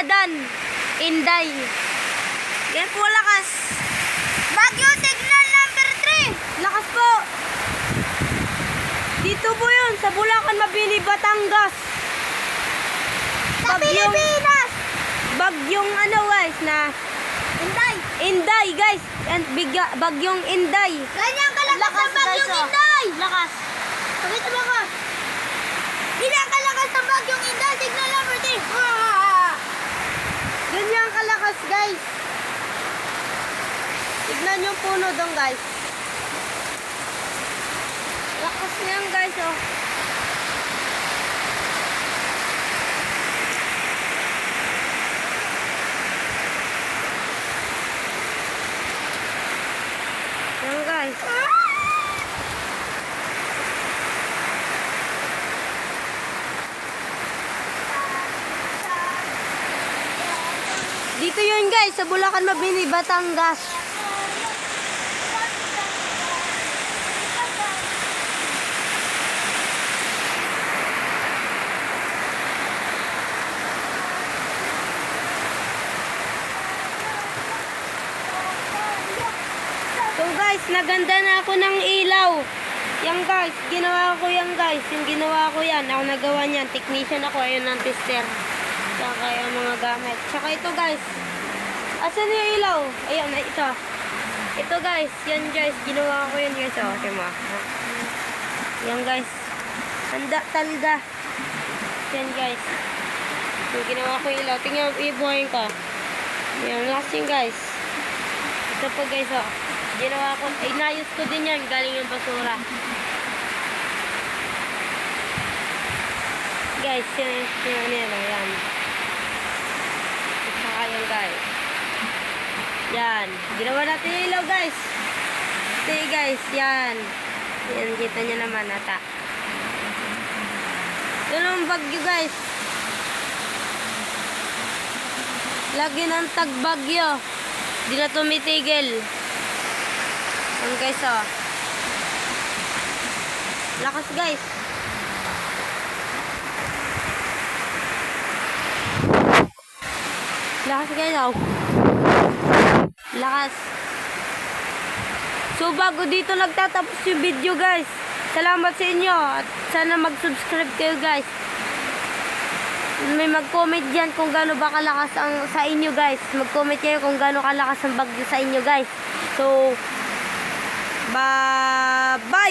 Adan, Inday. Yan po lakas. Bagyo signal number 3. Lakas po. Dito po yun, sa Bulacan, Mabini, Batangas. Sa Pilipinas. Bagyong ano guys na Inday. Inday guys. And bagyong Inday. Ganyan kalakas Lakas, ang bagyong guys, oh. Inday. Lakas. Pakita mo ko. Ganyan kalakas ang bagyong Inday. Signal number 3. Ganyan kalakas guys. Tignan yung puno doon guys. Lakas niyan guys oh. Yan guys. Dito yun guys, sa Bulacan, Mabini, Batangas. So guys, naganda na ako ng ilaw. Yan guys, ginawa ko yan guys. Yung ginawa ko yan, ako nagawa niyan. Technician ako, ayun ang tester. Saka yung mga gamit. Saka ito guys. Asan yung ilaw? Ayan, ito. Ito guys, yan guys. Ginawa ko yan guys. O, diba? Yan guys. Handa talaga. Yan guys. Yung ginawa ko yung ilaw. Tingnan, ibuhayin ko. Yan, lasting guys. Ito po guys, o. Ginawa ko, inayos ko din yan. Galing yung basura. Guys, yan. Saka yan guys. Yan. Ginawa natin yung ilaw guys. Ito guys, yan. Yan, kita nyo naman ata. Ito naman bagyo guys. Lagi ng tagbagyo. Di na tumitigil. Yan guys oh. Lakas guys. Lakas guys oh. Lakas. So bago dito nagtatapos yung video guys. Salamat sa inyo at sana mag-subscribe kayo guys. May mag-comment dyan kung gaano ba kalakas ang sa inyo guys. Mag-comment kayo kung gaano kalakas ang bagyo sa inyo guys. So bye-bye.